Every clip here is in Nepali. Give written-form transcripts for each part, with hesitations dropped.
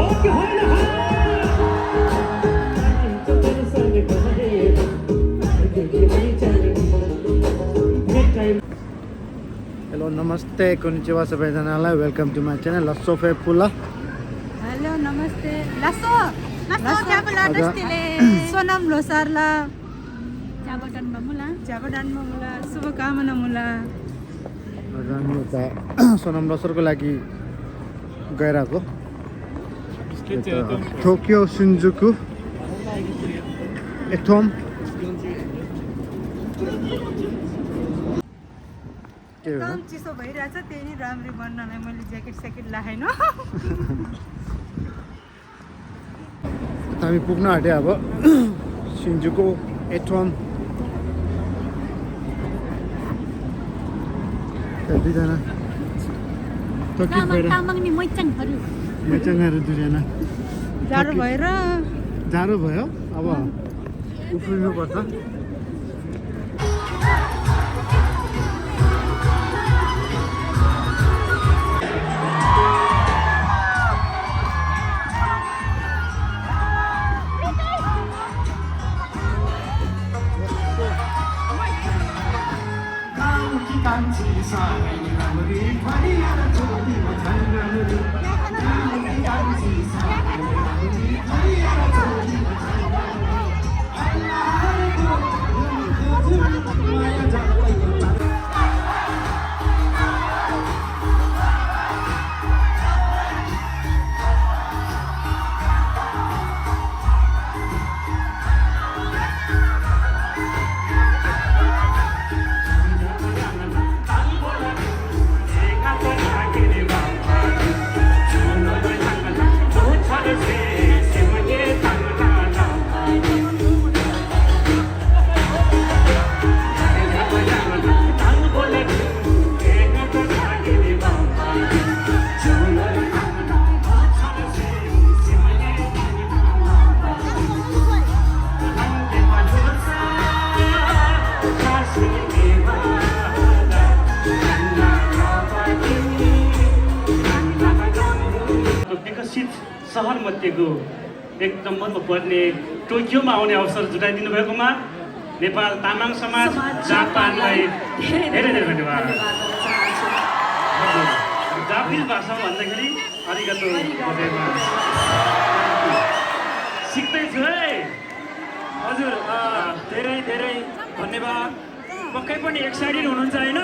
हेलो नमस्ते konnichiwa सबैजनालाई वेलकम टु माई च्यानल लस्सो फेपुला हेलो नमस्ते लस्सो क्यापला दस्तिले सोनम लोसारला चाबडानमा मुला शुभकामना मुला र हामी उता सोनम लोसारको लागि गइरहेको टोकियो सिन्जुकु एटोम एकदम चिसो भइरहेछ त्यही नि राम्ररी बन्नलाई मैले ज्याकेट स्याकेट लाएन हामी पुग्न आँट्यो अब सिन्जुकु एटोम दुईजना मैचाङहरू दुईजना जाडो भयो अब उफ्रिनु पर्छ सहर मध्येको एकदम महत्त्वपूर्ण टोकियोमा आउने अवसर जुटाइदिनु भएकोमा नेपाल तामाङ समाज जापानलाई धेरै धेरै धन्यवाद जापानिज भाषामा भन्दाखेरि अरिगातो गोजाइमास सिक्दैछु है हजुर धेरै धेरै धन्यवाद पक्कै पनि एक्साइटेड हुनुहुन्छ हैन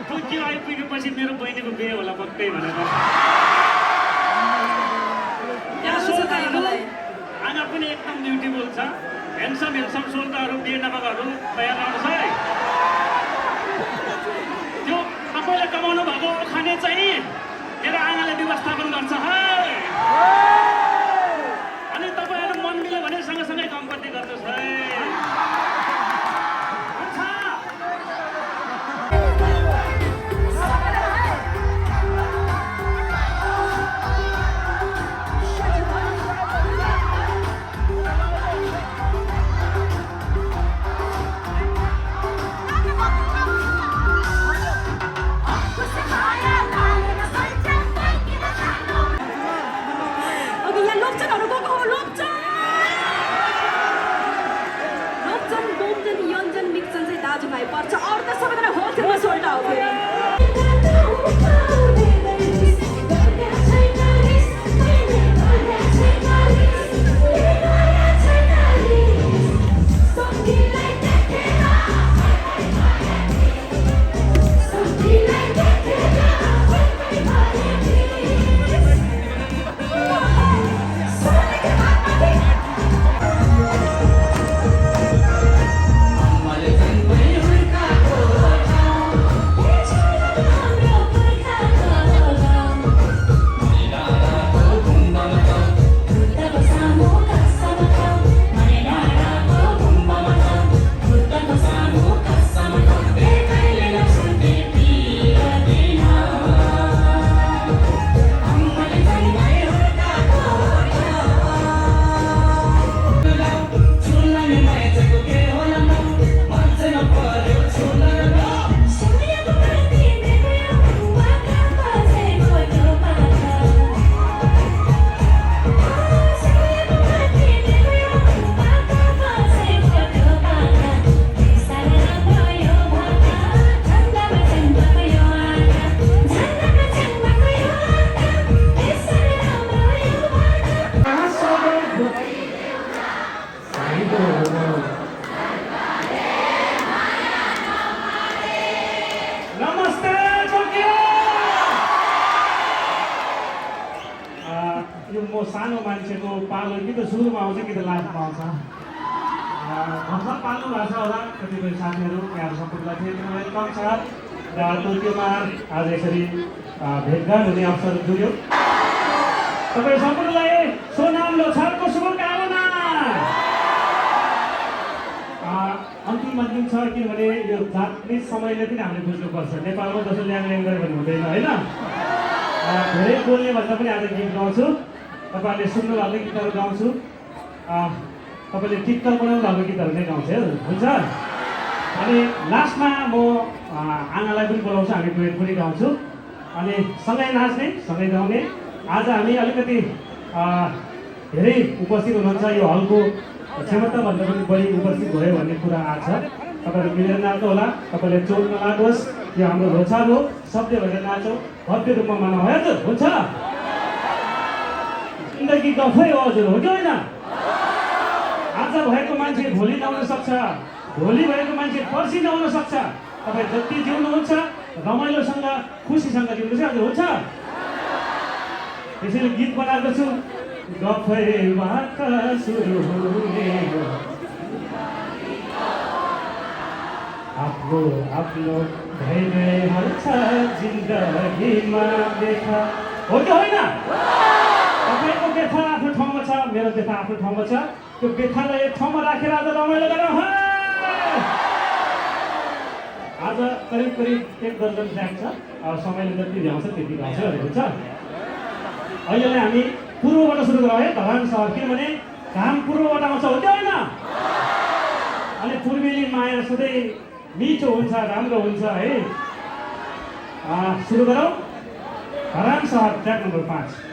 टोकियो आइपुगेपछि मेरो बहिनीको बिहे होला पक्कै भनेर आमा पनि एकदम ब्युटिफुल छ ह्यान्डसम सोल्टाहरू बिहे नभएकाहरू तयार आउनुहोस् है त्यो तपाईँले कमाउनु भएको खाने चाहिँ मेरो आमाले व्यवस्थापन गर्छ है अनि तपाईँहरू मन मिल्यो भने सँगसँगै कम्पनी गर्नुहोस् है पर्छ अरू त सबैजना होलसेलमा सोल्टा हो फेरि मान्छेको पालो कि त सुरुमा आउँछ कि त लास्टमा आउँछ भर्खर पाल्नु भएको छ होला कतिपय साथीहरू यहाँहरू सम्पूर्णलाई फेरि वेलकम छ र टोकियोमा आज यसरी भेटघाट हुने अवसर जुड्यो तपाईँ सम्पूर्णलाई सोनाम लोछारको शुभकामना अन्तिम छ किनभने यो जापानिज समयले पनि हामीले बुझ्नुपर्छ नेपालमा जस्तो ल्याङ गऱ्यो भने हुँदैन होइन धेरै बोल्ने भन्दा पनि आज गीत गाउँछु तपाईँहरूले सुन्नु भएको गीतहरू गाउँछु तपाईँले टिकटक बनाउनु भएको गीतहरू नै गाउँछ हुन्छ अनि लास्टमा म आँगालाई पनि बोलाउँछु हामी डुएट पनि गाउँछु अनि सँगै नाच्ने सँगै गाउने आज हामी अलिकति धेरै उपस्थित हुनुहुन्छ यो हलको क्षमताभन्दा पनि बढी उपस्थित भयो भन्ने कुरा आएको छ तपाईँहरू मिलेर नाच्नु होला तपाईँले चोट नलागोस् यो हाम्रो लोछार हो शब्द भएर नाचौँ भव्य रूपमा मनाउँ है हजुर हुन्छ जिन्दगी गफै हो हजुर हो कि होइन आज भएको मान्छे भोलि नआउन सक्छ भोलि भएको मान्छे पर्सि नआउन सक्छ तपाईँ जति जिउनुहुन्छ रमाइलोसँग खुसीसँग जिउनुहोस् है हजुर हुन्छ त्यसैले गीत बनाएको छु गफैबाट सुरु हुने आफ्नो आफ्नो भइरहेको छ जिन्दगीमा व्यथा हो कि होइन तपाईँको व्यथा आफ्नो ठाउँमा छ मेरो व्यथा आफ्नो ठाउँमा छ त्यो व्यथालाई एक ठाउँमा राखेर आज रमाइलो गरौँ आज करिब 1 दर्जन ट्र्याक छ समयले जति भ्याउँछ त्यति भ्याउँछ हुन्छ अहिले हामी पूर्वबाट सुरु गरौँ है धरान सहर किनभने घाम पूर्वबाट आउँछ हो कि होइन अनि पूर्वेली माया सधैँ मिठो हुन्छ राम्रो हुन्छ है सुरु गरौँ धरान सहर ट्र्याक नम्बर 5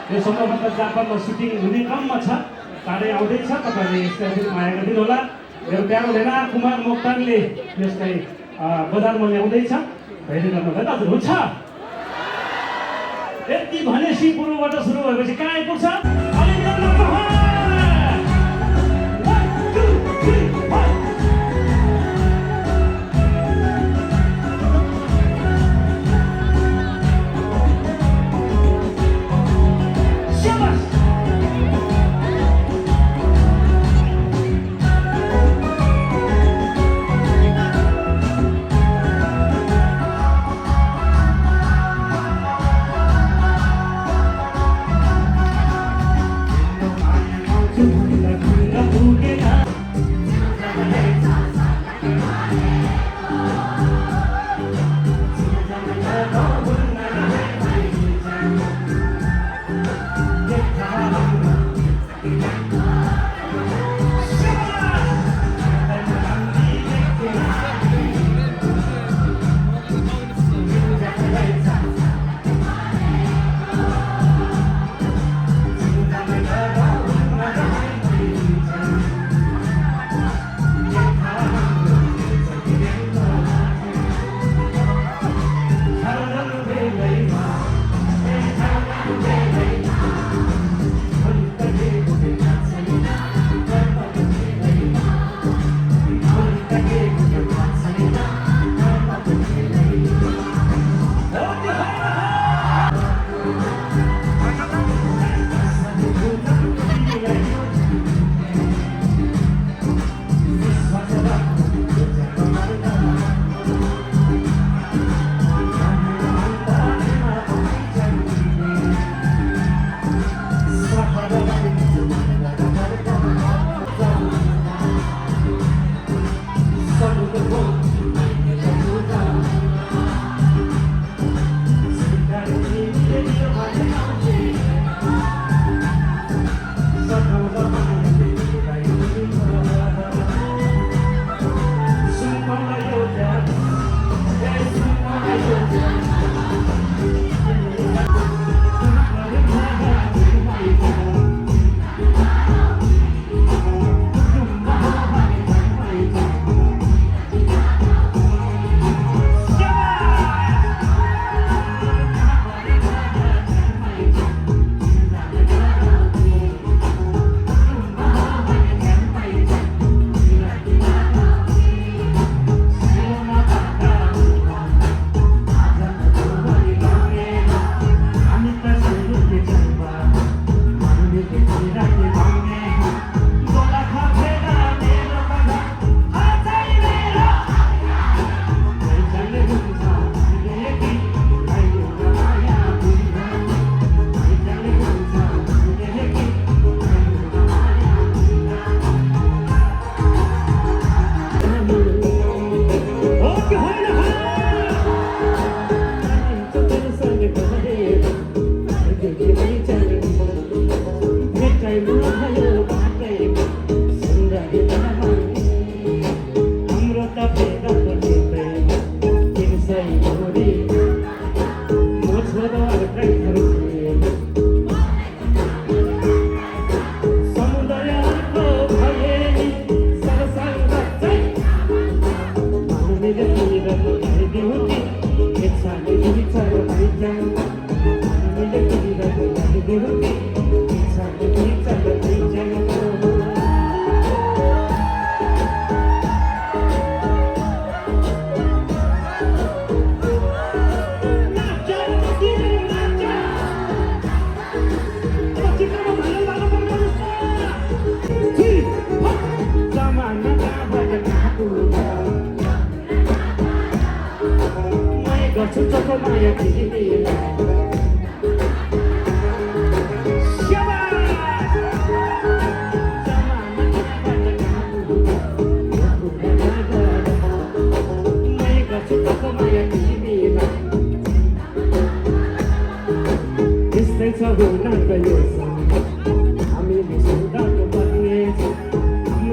यो सम्भवतः जापानमा सुटिङ हुने क्रममा छ चाँडै आउँदैछ तपाईँले यसलाई पनि माया गरिदिनु होला मेरो प्यारो लेना कुमार मोक्तानले यसलाई बजारमा ल्याउँदैछ भेट्नु गर्नुभयो हजुर हुन्छ यति भनेपछि पूर्वबाट सुरु भएपछि कहाँ आइपुग्छ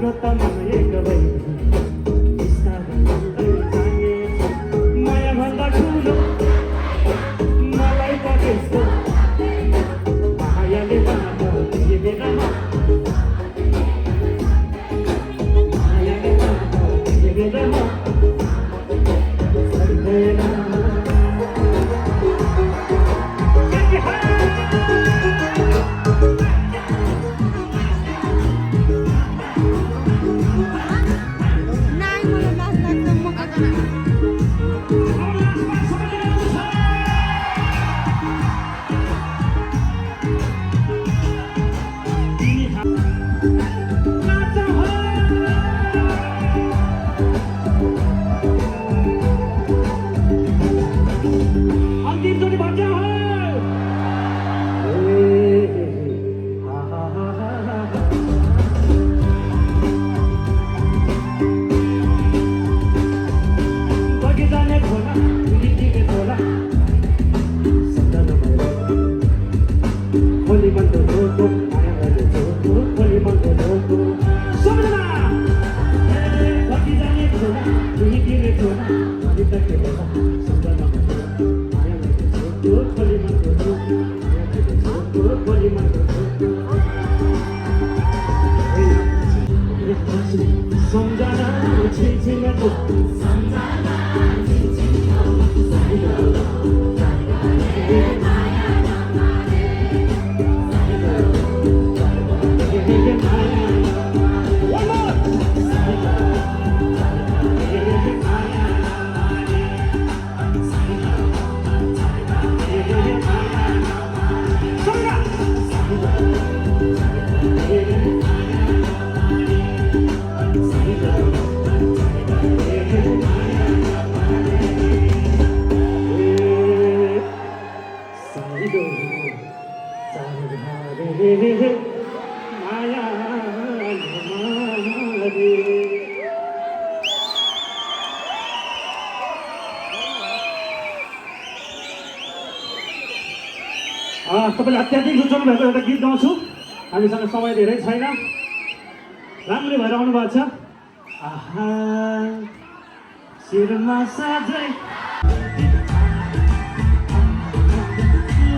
तिम्रो त मन एक भई बिस्तारै जाने माया भन्दा ठुलो मलाई त त्यस्तो मायाले बनाएको के बेलामा मायाले बनाएको के बेलामा सर्दैन नाही मला लाज लागतं मग अन्तिमचोटि भन्छ बगिजाने खोला गिटीले खोला सम्झना खोली मनको झोको माया गर्ने झोको खोली मनको झोको सम्झना बगिजाने खोला गिटीले खोला अनि त के होला सम्झना माया गर्ने झोको खोली मनको झोको माया गर्ने झोको खोली मनको झोको सम्झना छिछिनको तपाईँले अत्याधिक रुचाउनु भएको एउटा गीत गाउँछु हामीसँग समय धेरै छैन राम्ररी भएर आउनु भएको छ आहा शिरमा सजै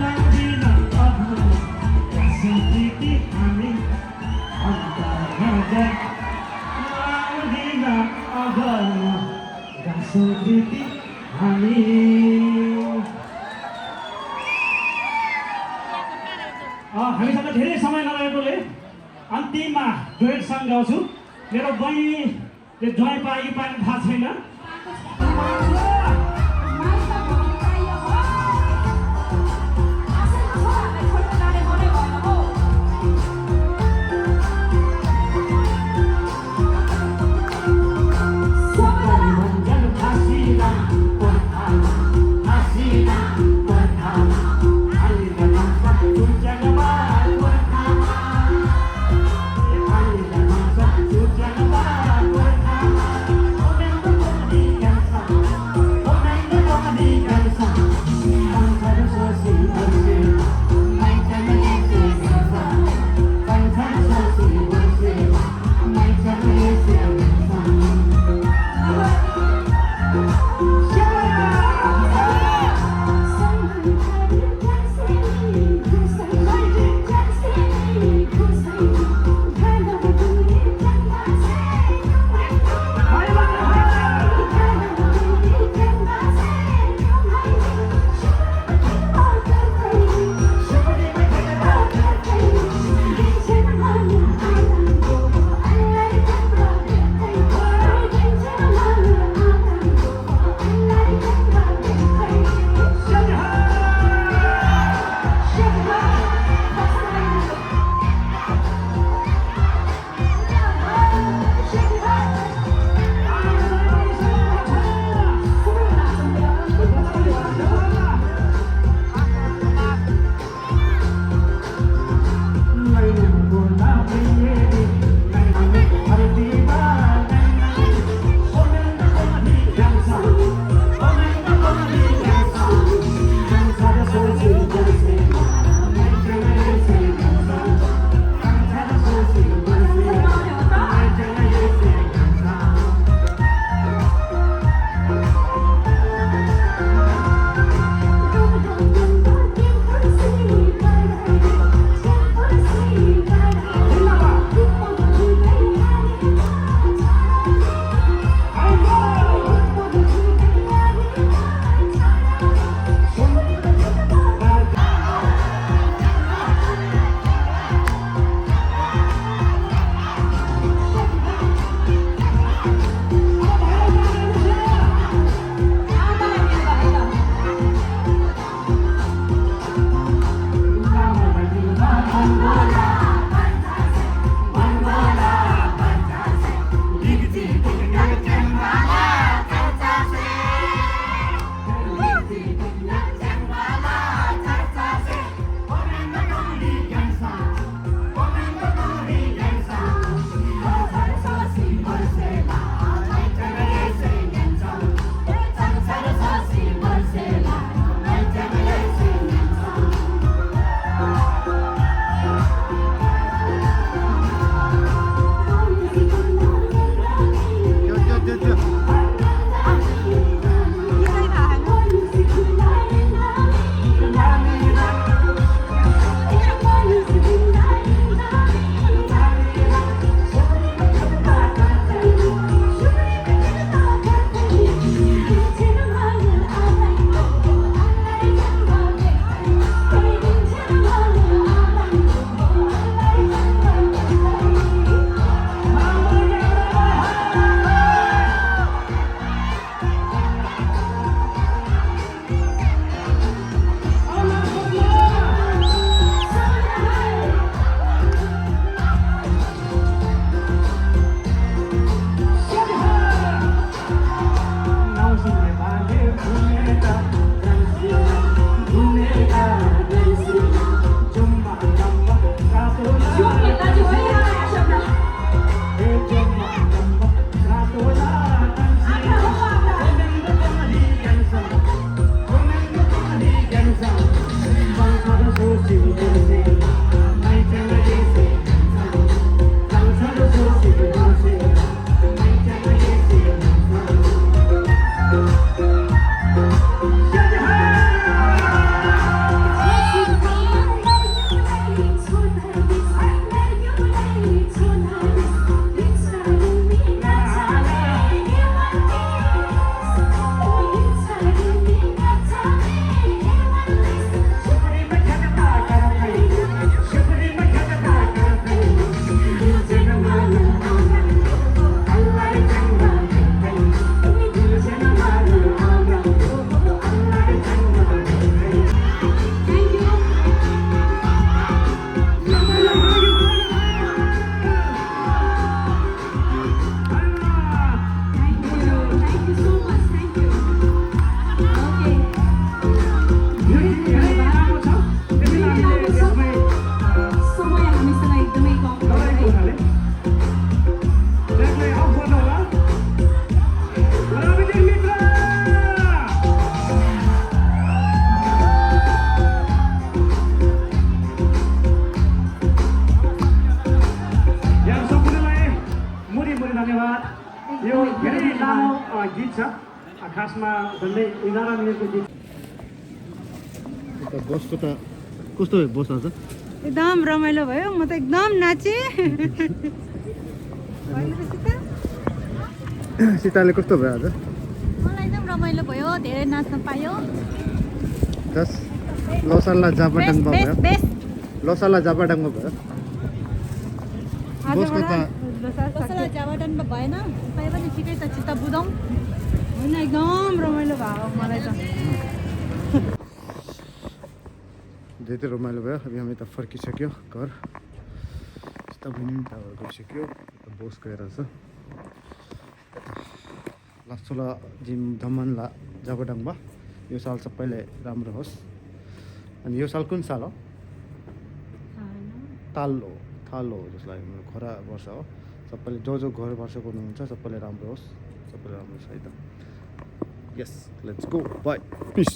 लाग्दिन अब संस्कृति हामी लाग्दिन अब संस्कृति हामी हामीसँग धेरै समय नरहेकोले अन्तिममा डुएट सङ गाउँछु मेरो बहिनीले ज्वाइँ पाए कि पाएन थाहा छैन पनि धन्यवाद यो धेरै लामो गीत छ खासमा झन्डै 11 मिनेटको गीत यता बसको त कस्तो भयो बस आज एकदम रमाइलो भयो म त एकदम नाचेँ होइन त सीता? सीताले कस्तो भयो आज मलाई एकदम रमाइलो भयो धेरै नाच्न पायो जस लोसारला जापाडाङमा भयो लोसारला जापाडाङमा भयो बसको त कसैलाई जावाडनमा भएन तै पनि ठिकै छ चित्त बुझौँ होइन एकदम रमाइलो भयो मलाई त धेरै रमाइलो भयो अब हामी त फर्किसक्यो घर यता पनि टावर गइसक्यो यता बस गएर छ लास्टोला जिम धमनला जापाडाङमा यो साल सबैले राम्रो होस् अनि यो साल कुन साल हो तालो थालो हो जसलाई खरा वर्ष हो सबैले जो घर वर्ष गर्नुहुन्छ सबैले राम्रो होस् सबैले राम्रो छ है त यस लेट्स गो बाई पिस